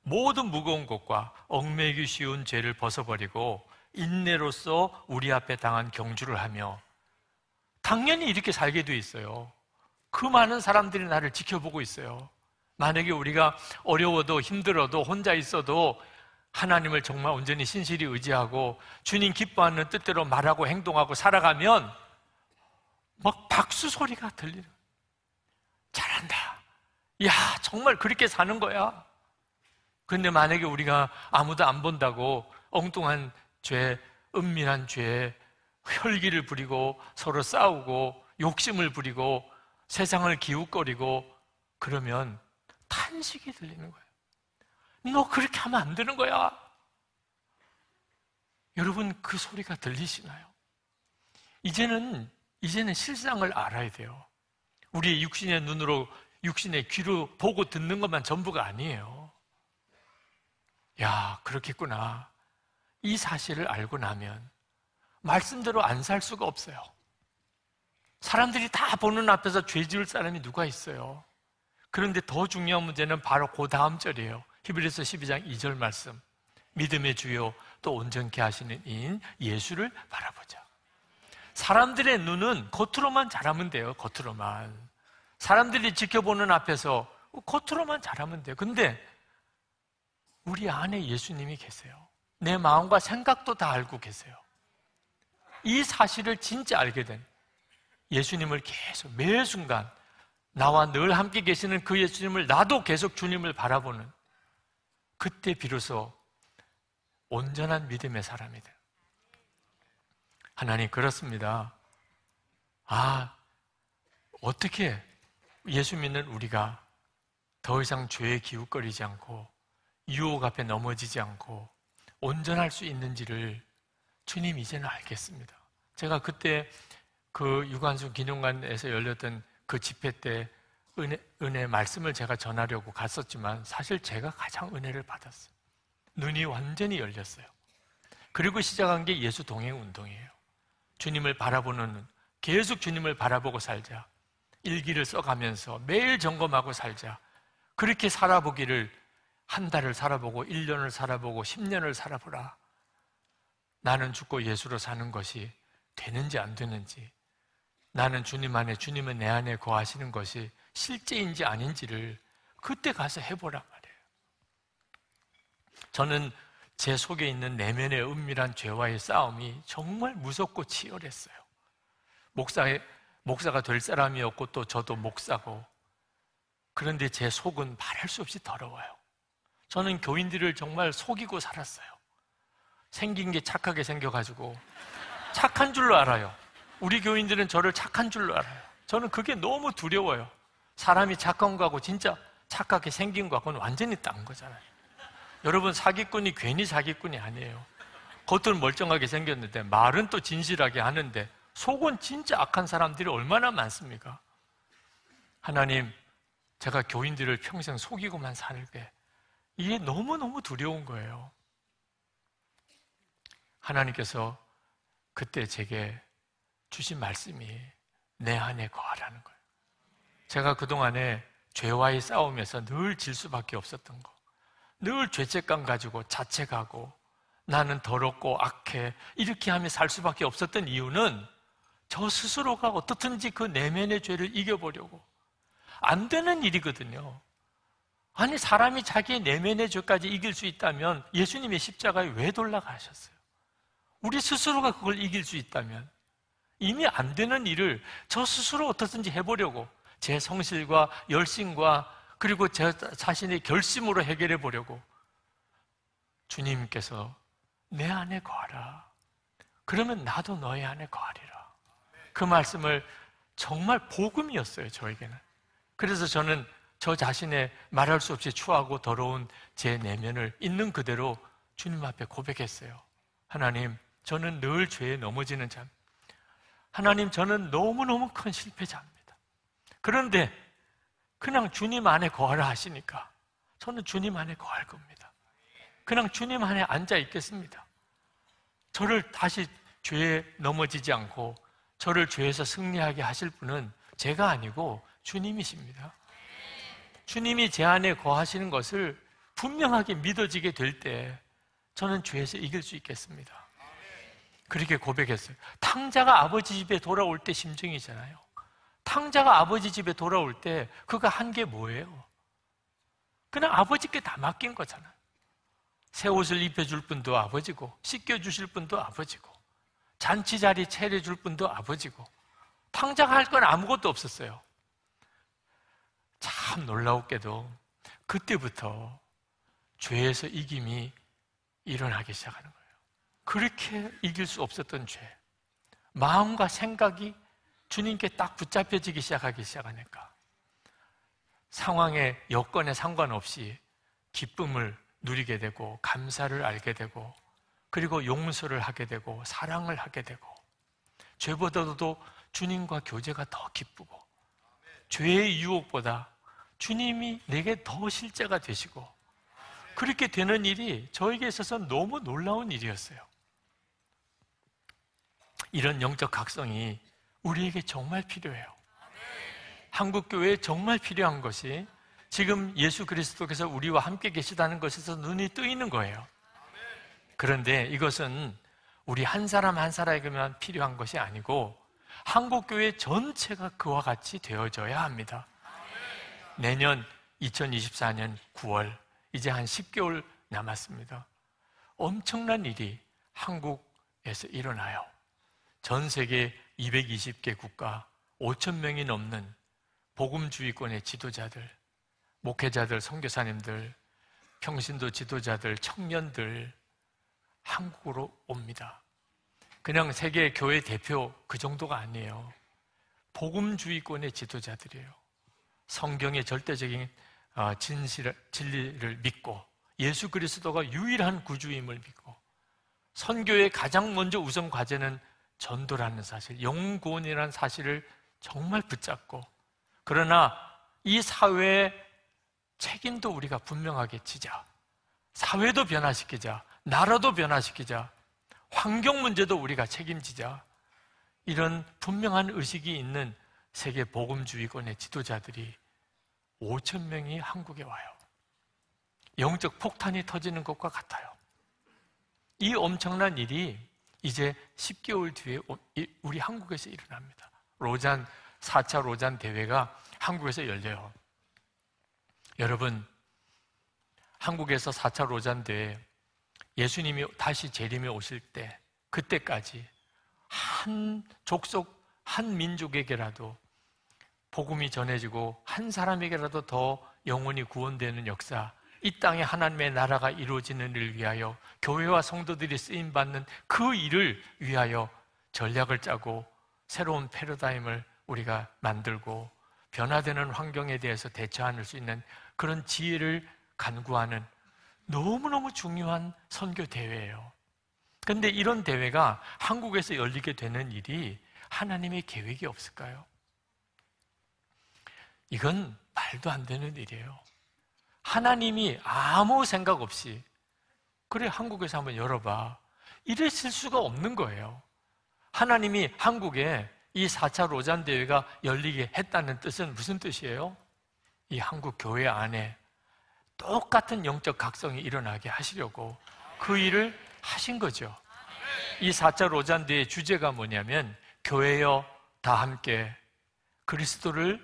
모든 무거운 것과 얽매이기 쉬운 죄를 벗어버리고 인내로써 우리 앞에 당한 경주를 하며, 당연히 이렇게 살게 돼 있어요. 그 많은 사람들이 나를 지켜보고 있어요. 만약에 우리가 어려워도 힘들어도 혼자 있어도 하나님을 정말 온전히 신실히 의지하고 주님 기뻐하는 뜻대로 말하고 행동하고 살아가면 막 박수 소리가 들리는 거예요. 잘한다. 야, 정말 그렇게 사는 거야. 그런데 만약에 우리가 아무도 안 본다고 엉뚱한 죄, 은밀한 죄에 혈기를 부리고 서로 싸우고 욕심을 부리고 세상을 기웃거리고 그러면 탄식이 들리는 거예요. 너 그렇게 하면 안 되는 거야. 여러분 그 소리가 들리시나요? 이제는 실상을 알아야 돼요. 우리의 육신의 눈으로, 육신의 귀로 보고 듣는 것만 전부가 아니에요. 야, 그렇겠구나. 이 사실을 알고 나면 말씀대로 안 살 수가 없어요. 사람들이 다 보는 앞에서 죄 지을 사람이 누가 있어요? 그런데 더 중요한 문제는 바로 그 다음 절이에요. 히브리서 12장 2절 말씀. 믿음의 주요 또 온전케 하시는 이인 예수를 바라보자. 사람들의 눈은 겉으로만 잘하면 돼요. 겉으로만. 사람들이 지켜보는 앞에서 겉으로만 잘하면 돼요. 근데 우리 안에 예수님이 계세요. 내 마음과 생각도 다 알고 계세요. 이 사실을 진짜 알게 된 예수님을 계속 매 순간 나와 늘 함께 계시는 그 예수님을 나도 계속 주님을 바라보는 그때 비로소 온전한 믿음의 사람이 돼요. 하나님 그렇습니다. 어떻게 예수 믿는 우리가 더 이상 죄에 기웃거리지 않고 유혹 앞에 넘어지지 않고 온전할 수 있는지를 주님 이제는 알겠습니다. 제가 그때 그 유관순 기념관에서 열렸던 그 집회 때 은혜 말씀을 제가 전하려고 갔었지만 사실 제가 가장 은혜를 받았어요. 눈이 완전히 열렸어요. 그리고 시작한 게 예수 동행 운동이에요. 주님을 바라보는 눈, 계속 주님을 바라보고 살자. 일기를 써가면서 매일 점검하고 살자. 그렇게 살아보기를 한 달을 살아보고 1년을 살아보고 10년을 살아보라. 나는 죽고 예수로 사는 것이 되는지 안 되는지, 나는 주님 안에, 주님은 내 안에 거하시는 것이 실제인지 아닌지를 그때 가서 해보란 말이에요. 저는 제 속에 있는 내면의 은밀한 죄와의 싸움이 정말 무섭고 치열했어요. 목사가 될 사람이었고 또 저도 목사고, 그런데 제 속은 말할 수 없이 더러워요. 저는 교인들을 정말 속이고 살았어요. 생긴 게 착하게 생겨가지고 착한 줄로 알아요. 우리 교인들은 저를 착한 줄로 알아요. 저는 그게 너무 두려워요. 사람이 착한 거하고 진짜 착하게 생긴 거하고는 완전히 딴 거잖아요. 여러분, 사기꾼이 괜히 사기꾼이 아니에요. 겉은 멀쩡하게 생겼는데 말은 또 진실하게 하는데 속은 진짜 악한 사람들이 얼마나 많습니까? 하나님, 제가 교인들을 평생 속이고만 살게, 이게 너무너무 두려운 거예요. 하나님께서 그때 제게 주신 말씀이 내 안에 거하라는 거예요. 제가 그동안에 죄와의 싸움에서 늘 질 수밖에 없었던 거, 늘 죄책감 가지고 자책하고 나는 더럽고 악해 이렇게 하며 살 수밖에 없었던 이유는 저 스스로가 어떻든지 그 내면의 죄를 이겨보려고. 안 되는 일이거든요. 아니, 사람이 자기의 내면의 죄까지 이길 수 있다면 예수님의 십자가에 왜 돌아가셨어요? 우리 스스로가 그걸 이길 수 있다면, 이미 안 되는 일을 저 스스로 어떻든지 해보려고 제 성실과 열심과 그리고 제 자신의 결심으로 해결해 보려고 주님께서 내 안에 거하라. 그러면 나도 너의 안에 거하리라. 그 말씀을 정말 복음이었어요, 저에게는. 그래서 저는 저 자신의 말할 수 없이 추하고 더러운 제 내면을 있는 그대로 주님 앞에 고백했어요. 하나님, 저는 늘 죄에 넘어지는 자입니다. 하나님, 저는 너무너무 큰 실패자입니다. 그런데 그냥 주님 안에 거하라 하시니까 저는 주님 안에 거할 겁니다. 그냥 주님 안에 앉아 있겠습니다. 저를 다시 죄에 넘어지지 않고 저를 죄에서 승리하게 하실 분은 제가 아니고 주님이십니다. 주님이 제 안에 거하시는 것을 분명하게 믿어지게 될 때 저는 죄에서 이길 수 있겠습니다. 그렇게 고백했어요. 탕자가 아버지 집에 돌아올 때 심정이잖아요. 탕자가 아버지 집에 돌아올 때 그가 한 게 뭐예요? 그냥 아버지께 다 맡긴 거잖아요. 새 옷을 입혀줄 분도 아버지고, 씻겨주실 분도 아버지고, 잔치 자리 차려줄 분도 아버지고, 탕자가 할 건 아무것도 없었어요. 참 놀라웠게도 그때부터 죄에서 이김이 일어나기 시작하는 거예요. 그렇게 이길 수 없었던 죄, 마음과 생각이 주님께 딱 붙잡혀지기 시작하니까 상황의 여건에 상관없이 기쁨을 누리게 되고 감사를 알게 되고 그리고 용서를 하게 되고 사랑을 하게 되고 죄보다도 주님과 교제가 더 기쁘고 죄의 유혹보다 주님이 내게 더 실제가 되시고 그렇게 되는 일이 저에게 있어서 너무 놀라운 일이었어요. 이런 영적 각성이 우리에게 정말 필요해요. 한국교회에 정말 필요한 것이 지금 예수 그리스도께서 우리와 함께 계시다는 것에서 눈이 뜨이는 거예요. 그런데 이것은 우리 한 사람 한 사람에게만 필요한 것이 아니고 한국교회 전체가 그와 같이 되어져야 합니다. 내년 2024년 9월, 이제 한 10개월 남았습니다. 엄청난 일이 한국에서 일어나요. 전 세계 220개 국가 5천 명이 넘는 복음주의권의 지도자들, 목회자들, 선교사님들, 평신도 지도자들, 청년들 한국으로 옵니다. 그냥 세계 교회 대표 그 정도가 아니에요. 복음주의권의 지도자들이에요. 성경의 절대적인 진리를 믿고 예수 그리스도가 유일한 구주임을 믿고 선교의 가장 먼저 우선 과제는 전도라는 사실, 영구원이라는 사실을 정말 붙잡고, 그러나 이 사회의 책임도 우리가 분명하게 지자. 사회도 변화시키자. 나라도 변화시키자. 환경 문제도 우리가 책임지자. 이런 분명한 의식이 있는 세계 복음주의권의 지도자들이 5천 명이 한국에 와요. 영적 폭탄이 터지는 것과 같아요. 이 엄청난 일이 이제 10개월 뒤에 우리 한국에서 일어납니다. 4차 로잔 대회가 한국에서 열려요. 여러분, 한국에서 4차 로잔 대회, 예수님이 다시 재림에 오실 때, 그때까지 한 족속, 한 민족에게라도 복음이 전해지고 한 사람에게라도 더 영혼이 구원되는 역사, 이 땅에 하나님의 나라가 이루어지는 일을 위하여 교회와 성도들이 쓰임받는 그 일을 위하여 전략을 짜고 새로운 패러다임을 우리가 만들고 변화되는 환경에 대해서 대처할 수 있는 그런 지혜를 간구하는 너무너무 중요한 선교 대회예요. 그런데 이런 대회가 한국에서 열리게 되는 일이 하나님의 계획이 없을까요? 이건 말도 안 되는 일이에요. 하나님이 아무 생각 없이 그래 한국에서 한번 열어봐, 이랬을 수가 없는 거예요. 하나님이 한국에 이 4차 로잔 대회가 열리게 했다는 뜻은 무슨 뜻이에요? 이 한국 교회 안에 똑같은 영적 각성이 일어나게 하시려고 그 일을 하신 거죠. 이 4차 로잔 대회의 주제가 뭐냐면 교회여 다 함께 그리스도를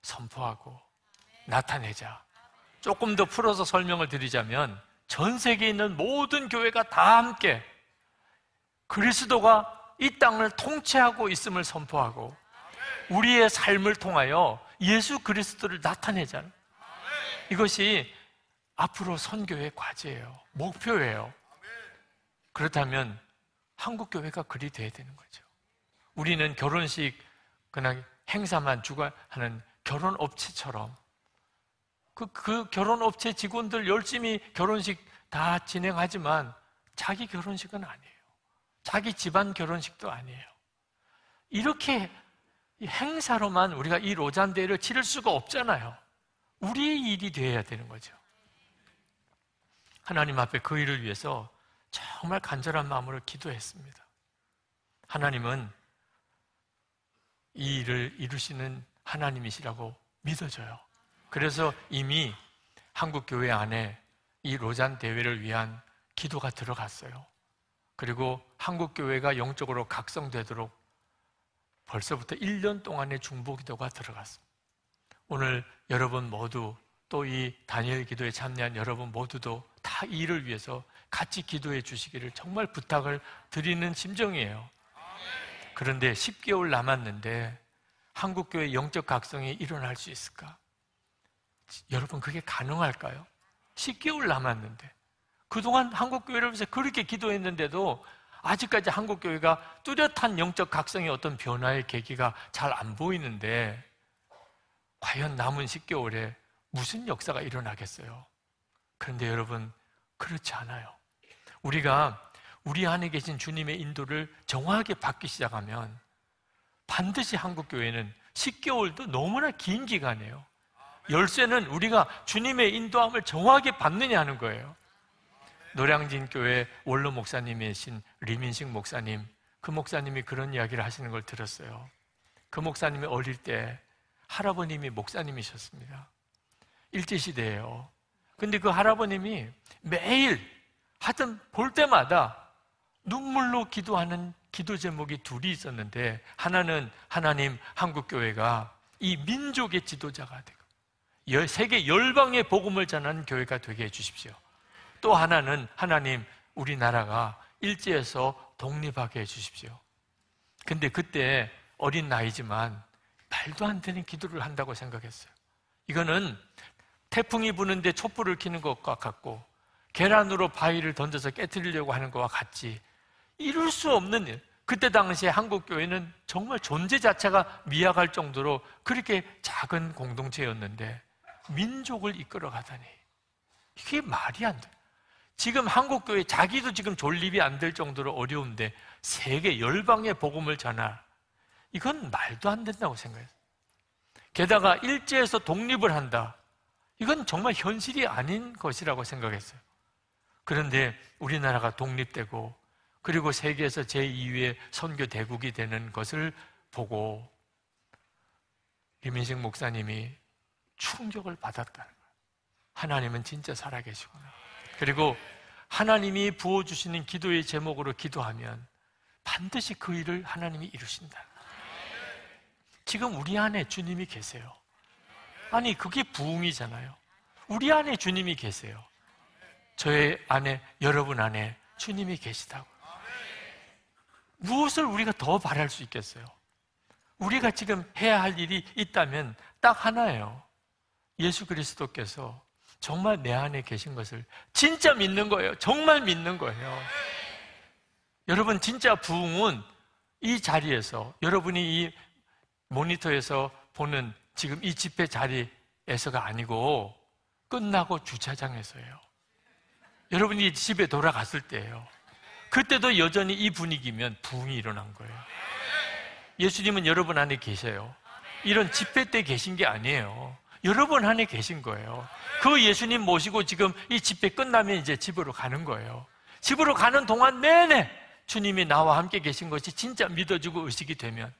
선포하고 나타내자. 조금 더 풀어서 설명을 드리자면 전 세계에 있는 모든 교회가 다 함께 그리스도가 이 땅을 통치하고 있음을 선포하고 우리의 삶을 통하여 예수 그리스도를 나타내자는, 이것이 앞으로 선교의 과제예요. 목표예요. 그렇다면 한국 교회가 그리 돼야 되는 거죠. 우리는 결혼식 그냥 행사만 주관하는 결혼업체처럼 그 결혼업체 직원들 열심히 결혼식 다 진행하지만 자기 결혼식은 아니에요. 자기 집안 결혼식도 아니에요. 이렇게 행사로만 우리가 이 로잔 대회를 치를 수가 없잖아요. 우리의 일이 되어야 되는 거죠. 하나님 앞에 그 일을 위해서 정말 간절한 마음으로 기도했습니다. 하나님은 이 일을 이루시는 하나님이시라고 믿어져요. 그래서 이미 한국 교회 안에 이 로잔 대회를 위한 기도가 들어갔어요. 그리고 한국 교회가 영적으로 각성되도록 벌써부터 1년 동안의 중보기도가 들어갔습니다. 오늘 여러분 모두 또 이 다니엘 기도에 참여한 여러분 모두도 다 이 일을 위해서 같이 기도해 주시기를 정말 부탁을 드리는 심정이에요. 그런데 10개월 남았는데 한국교회 영적 각성이 일어날 수 있을까? 여러분, 그게 가능할까요? 10개월 남았는데 그동안 한국교회를 위해서 그렇게 기도했는데도 아직까지 한국교회가 뚜렷한 영적 각성의 어떤 변화의 계기가 잘 안 보이는데 과연 남은 10개월에 무슨 역사가 일어나겠어요? 그런데 여러분, 그렇지 않아요. 우리가 우리 안에 계신 주님의 인도를 정확하게 받기 시작하면 반드시 한국교회는 10개월도 너무나 긴 기간이에요. 열쇠는 우리가 주님의 인도함을 정확하게 받느냐 하는 거예요. 노량진 교회 원로 목사님이신 리민식 목사님, 그 목사님이 그런 이야기를 하시는 걸 들었어요. 그 목사님이 어릴 때 할아버님이 목사님이셨습니다. 일제시대예요. 근데 그 할아버님이 매일 하여튼 볼 때마다 눈물로 기도하는 기도 제목이 둘이 있었는데, 하나는 하나님 한국교회가 이 민족의 지도자가 되고 세계 열방의 복음을 전하는 교회가 되게 해주십시오. 또 하나는 하나님 우리나라가 일제에서 독립하게 해주십시오. 근데 그때 어린 나이지만 말도 안 되는 기도를 한다고 생각했어요. 이거는 태풍이 부는데 촛불을 켜는 것과 같고 계란으로 바위를 던져서 깨트리려고 하는 것과 같지, 이룰 수 없는 일. 그때 당시에 한국교회는 정말 존재 자체가 미약할 정도로 그렇게 작은 공동체였는데 민족을 이끌어 가다니, 이게 말이 안 돼. 지금 한국교회 자기도 지금 존립이 안 될 정도로 어려운데 세계 열방의 복음을 전할, 이건 말도 안 된다고 생각했어요. 게다가 일제에서 독립을 한다, 이건 정말 현실이 아닌 것이라고 생각했어요. 그런데 우리나라가 독립되고 그리고 세계에서 제2위의 선교 대국이 되는 것을 보고 김인식 목사님이 충격을 받았다는 거예요. 하나님은 진짜 살아계시구나. 그리고 하나님이 부어주시는 기도의 제목으로 기도하면 반드시 그 일을 하나님이 이루신다. 지금 우리 안에 주님이 계세요. 아니, 그게 부흥이잖아요. 우리 안에 주님이 계세요. 저의 안에, 여러분 안에 주님이 계시다고. 무엇을 우리가 더 바랄 수 있겠어요? 우리가 지금 해야 할 일이 있다면 딱 하나예요. 예수 그리스도께서 정말 내 안에 계신 것을 진짜 믿는 거예요. 정말 믿는 거예요. 여러분, 진짜 부흥은 이 자리에서, 여러분이 이 모니터에서 보는 지금 이 집회 자리에서가 아니고 끝나고 주차장에서예요. 여러분이 집에 돌아갔을 때예요. 그때도 여전히 이 분위기면 부흥이 일어난 거예요. 예수님은 여러분 안에 계세요. 이런 집회 때 계신 게 아니에요. 여러분 안에 계신 거예요. 그 예수님 모시고 지금 이 집회 끝나면 이제 집으로 가는 거예요. 집으로 가는 동안 내내 주님이 나와 함께 계신 것이 진짜 믿어지고 의식이 되면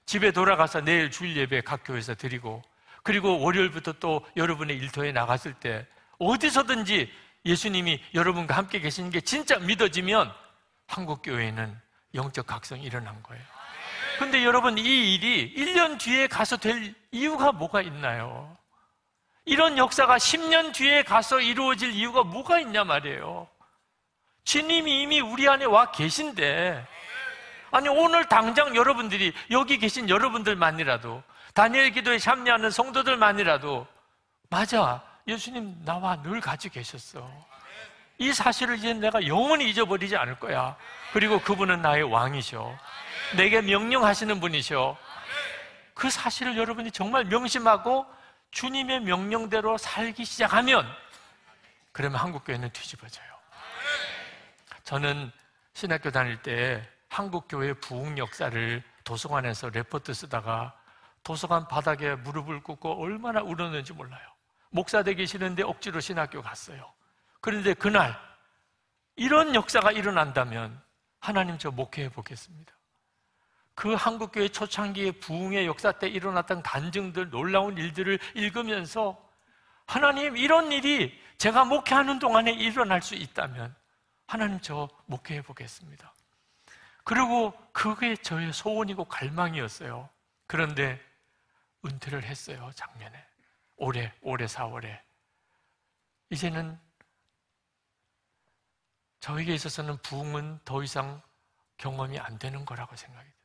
집에 돌아가서 내일 주일 예배 각 교회에서 드리고, 그리고 월요일부터 또 여러분의 일터에 나갔을 때 어디서든지 예수님이 여러분과 함께 계시는 게 진짜 믿어지면 한국교회에는 영적 각성이 일어난 거예요. 근데 여러분, 이 일이 1년 뒤에 가서 될 이유가 뭐가 있나요? 이런 역사가 10년 뒤에 가서 이루어질 이유가 뭐가 있냐 말이에요. 주님이 이미 우리 안에 와 계신데, 아니 오늘 당장 여러분들이, 여기 계신 여러분들만이라도, 다니엘 기도에 참여하는 성도들만이라도, 맞아, 예수님 나와 늘 같이 계셨어. 이 사실을 이제 내가 영원히 잊어버리지 않을 거야. 그리고 그분은 나의 왕이셔. 내게 명령하시는 분이셔. 그 사실을 여러분이 정말 명심하고 주님의 명령대로 살기 시작하면, 그러면 한국교회는 뒤집어져요. 저는 신학교 다닐 때 한국교회 부흥 역사를 도서관에서 레포트 쓰다가 도서관 바닥에 무릎을 꿇고 얼마나 울었는지 몰라요. 목사 되기 싫은데 억지로 신학교 갔어요. 그런데 그날 이런 역사가 일어난다면 하나님, 저 목회해 보겠습니다. 그 한국교회 초창기의 부흥의 역사 때 일어났던 간증들, 놀라운 일들을 읽으면서 하나님, 이런 일이 제가 목회하는 동안에 일어날 수 있다면 하나님, 저 목회해 보겠습니다. 그리고 그게 저의 소원이고 갈망이었어요. 그런데 은퇴를 했어요, 작년에. 올해 4월에. 이제는 저에게 있어서는 부흥은 더 이상 경험이 안 되는 거라고 생각이 돼요.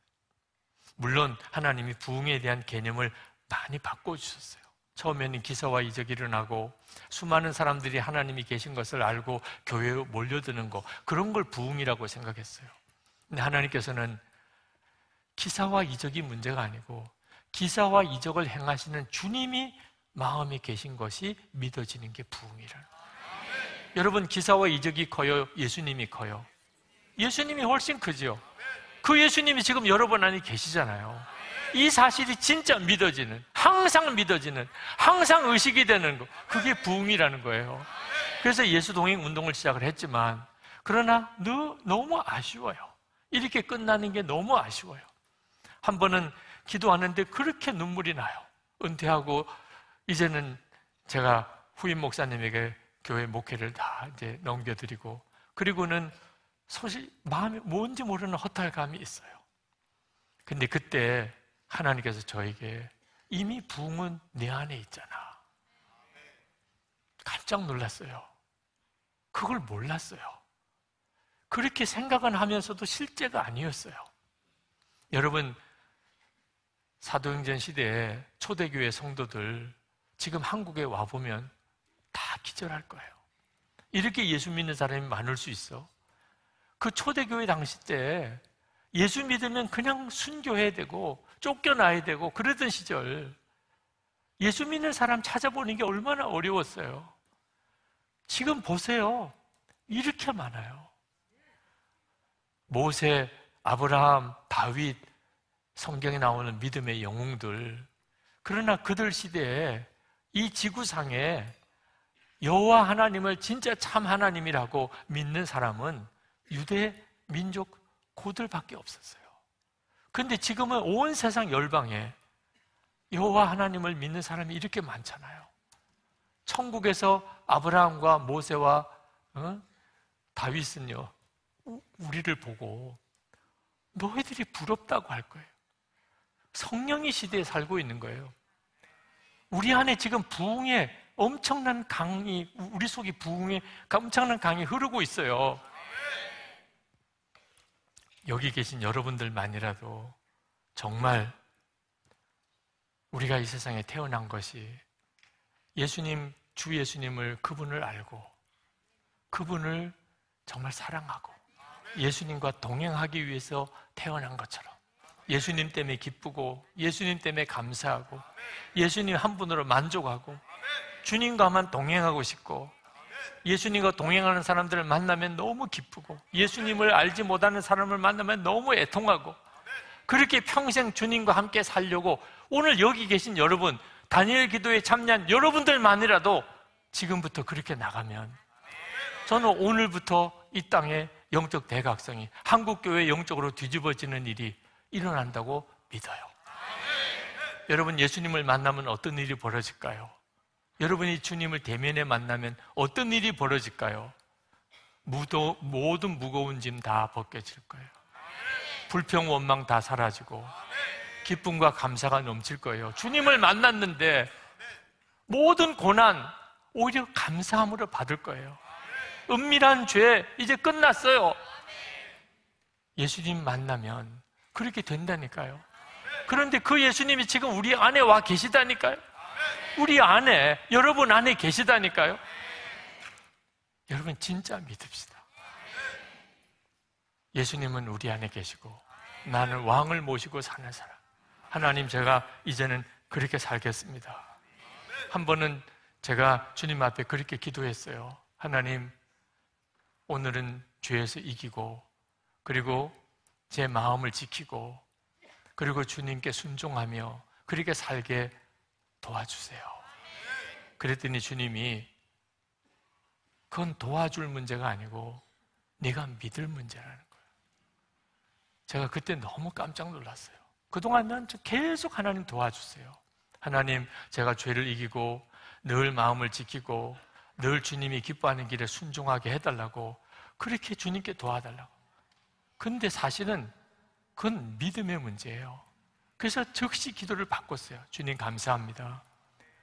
물론 하나님이 부흥에 대한 개념을 많이 바꿔주셨어요. 처음에는 기사와 이적이 일어나고 수많은 사람들이 하나님이 계신 것을 알고 교회에 몰려드는 거, 그런 걸 부흥이라고 생각했어요. 근데 하나님께서는 기사와 이적이 문제가 아니고 기사와 이적을 행하시는 주님이 마음에 계신 것이 믿어지는 게 부흥이라는 거예요. 여러분, 기사와 이적이 커요? 예수님이 커요? 예수님이 훨씬 크죠. 그 예수님이 지금 여러분 안에 계시잖아요. 이 사실이 진짜 믿어지는, 항상 믿어지는, 항상 의식이 되는 거, 그게 부흥이라는 거예요. 그래서 예수 동행 운동을 시작을 했지만, 그러나 너무 아쉬워요. 이렇게 끝나는 게 너무 아쉬워요. 한 번은 기도하는데 그렇게 눈물이 나요. 은퇴하고 이제는 제가 후임 목사님에게 교회 목회를 다 이제 넘겨드리고, 그리고는 마음에 뭔지 모르는 허탈감이 있어요. 근데 그때 하나님께서 저에게 이미 부흥은 내 안에 있잖아. 깜짝 놀랐어요. 그걸 몰랐어요. 그렇게 생각은 하면서도 실제가 아니었어요. 여러분, 사도행전 시대에 초대교회 성도들 지금 한국에 와보면 다 기절할 거예요. 이렇게 예수 믿는 사람이 많을 수 있어? 그 초대교회 당시 때 예수 믿으면 그냥 순교해야 되고 쫓겨나야 되고 그러던 시절, 예수 믿는 사람 찾아보는 게 얼마나 어려웠어요. 지금 보세요. 이렇게 많아요. 모세, 아브라함, 다윗, 성경에 나오는 믿음의 영웅들. 그러나 그들 시대에 이 지구상에 여호와 하나님을 진짜 참 하나님이라고 믿는 사람은 유대 민족 고들밖에 없었어요. 그런데 지금은 온 세상 열방에 여호와 하나님을 믿는 사람이 이렇게 많잖아요. 천국에서 아브라함과 모세와 다윗은요, 우리를 보고 너희들이 부럽다고 할 거예요. 성령의 시대에 살고 있는 거예요. 우리 안에 지금 부흥의 엄청난 강이, 우리 속에 부흥의 엄청난 강이 흐르고 있어요. 여기 계신 여러분들만이라도 정말 우리가 이 세상에 태어난 것이 예수님, 주 예수님을, 그분을 알고 그분을 정말 사랑하고 예수님과 동행하기 위해서 태어난 것처럼 예수님 때문에 기쁘고 예수님 때문에 감사하고 예수님 한 분으로 만족하고 주님과만 동행하고 싶고 예수님과 동행하는 사람들을 만나면 너무 기쁘고 예수님을 알지 못하는 사람을 만나면 너무 애통하고 그렇게 평생 주님과 함께 살려고 오늘 여기 계신 여러분, 다니엘 기도에 참여한 여러분들만이라도 지금부터 그렇게 나가면 저는 오늘부터 이 땅에 영적 대각성이, 한국교회 영적으로 뒤집어지는 일이 일어난다고 믿어요. 여러분, 예수님을 만나면 어떤 일이 벌어질까요? 여러분이 주님을 대면에 만나면 어떤 일이 벌어질까요? 모든 무거운 짐 다 벗겨질 거예요. 불평, 원망 다 사라지고 기쁨과 감사가 넘칠 거예요. 주님을 만났는데 모든 고난 오히려 감사함으로 받을 거예요. 은밀한 죄 이제 끝났어요. 예수님 만나면 그렇게 된다니까요. 그런데 그 예수님이 지금 우리 안에 와 계시다니까요. 우리 안에, 여러분 안에 계시다니까요. 여러분 진짜 믿읍시다. 예수님은 우리 안에 계시고 나는 왕을 모시고 사는 사람. 하나님, 제가 이제는 그렇게 살겠습니다. 한 번은 제가 주님 앞에 그렇게 기도했어요. 하나님, 오늘은 죄에서 이기고 그리고 제 마음을 지키고 그리고 주님께 순종하며 그렇게 살게 도와주세요. 그랬더니 주님이 그건 도와줄 문제가 아니고 네가 믿을 문제라는 거예요. 제가 그때 너무 깜짝 놀랐어요. 그동안 난 계속 하나님 도와주세요. 하나님, 제가 죄를 이기고 늘 마음을 지키고 늘 주님이 기뻐하는 길에 순종하게 해달라고 그렇게 주님께 도와달라고. 근데 사실은 그건 믿음의 문제예요. 그래서 즉시 기도를 바꿨어요. 주님 감사합니다.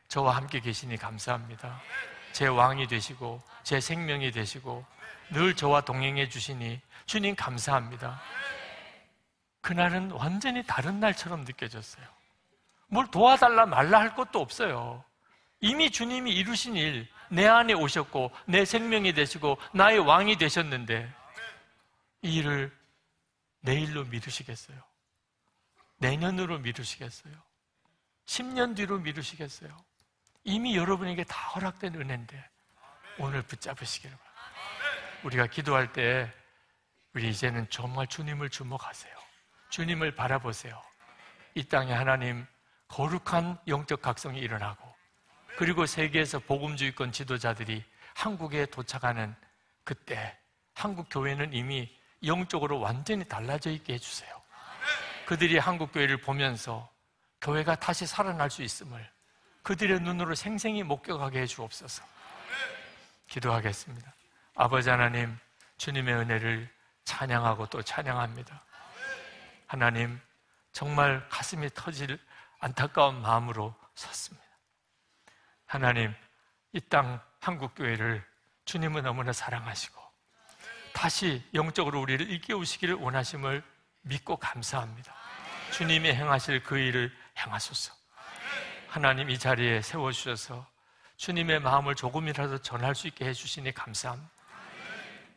저와 함께 계시니 감사합니다. 제 왕이 되시고 제 생명이 되시고 늘 저와 동행해 주시니 주님 감사합니다. 그날은 완전히 다른 날처럼 느껴졌어요. 뭘 도와달라 말라 할 것도 없어요. 이미 주님이 이루신 일, 내 안에 오셨고 내 생명이 되시고 나의 왕이 되셨는데 이 일을 내일로 미루시겠어요? 내년으로 미루시겠어요? 10년 뒤로 미루시겠어요? 이미 여러분에게 다 허락된 은혜인데 오늘 붙잡으시기를 바랍니다. 우리가 기도할 때 우리 이제는 정말 주님을 주목하세요. 주님을 바라보세요. 이 땅에 하나님 거룩한 영적 각성이 일어나고 그리고 세계에서 복음주의권 지도자들이 한국에 도착하는 그때 한국 교회는 이미 영적으로 완전히 달라져 있게 해주세요. 그들이 한국 교회를 보면서 교회가 다시 살아날 수 있음을 그들의 눈으로 생생히 목격하게 해주옵소서. 기도하겠습니다. 아버지 하나님, 주님의 은혜를 찬양하고 또 찬양합니다. 하나님, 정말 가슴이 터질 안타까운 마음으로 섰습니다. 하나님, 이 땅 한국교회를 주님은 너무나 사랑하시고 다시 영적으로 우리를 일깨우시기를 원하심을 믿고 감사합니다. 주님이 행하실 그 일을 행하소서. 하나님, 이 자리에 세워주셔서 주님의 마음을 조금이라도 전할 수 있게 해주시니 감사합니다.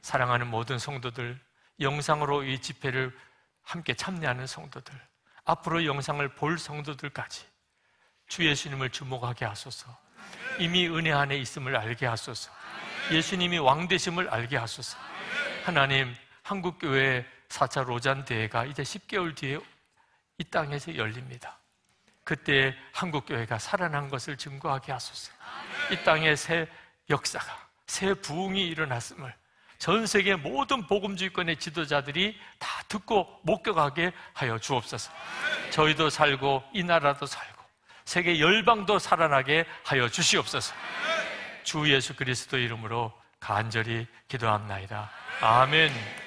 사랑하는 모든 성도들, 영상으로 이 집회를 함께 참여하는 성도들, 앞으로 영상을 볼 성도들까지 주 예수님을 주목하게 하소서. 이미 은혜 안에 있음을 알게 하소서. 예수님이 왕 되심을 알게 하소서. 하나님, 한국교회 4차 로잔대회가 이제 10개월 뒤에 이 땅에서 열립니다. 그때 한국교회가 살아난 것을 증거하게 하소서. 이 땅에 새 역사가, 새 부흥이 일어났음을 전 세계 모든 복음주의권의 지도자들이 다 듣고 목격하게 하여 주옵소서. 저희도 살고 이 나라도 살고 세계 열방도 살아나게 하여 주시옵소서. 주 예수 그리스도 이름으로 간절히 기도합나이다. 아멘.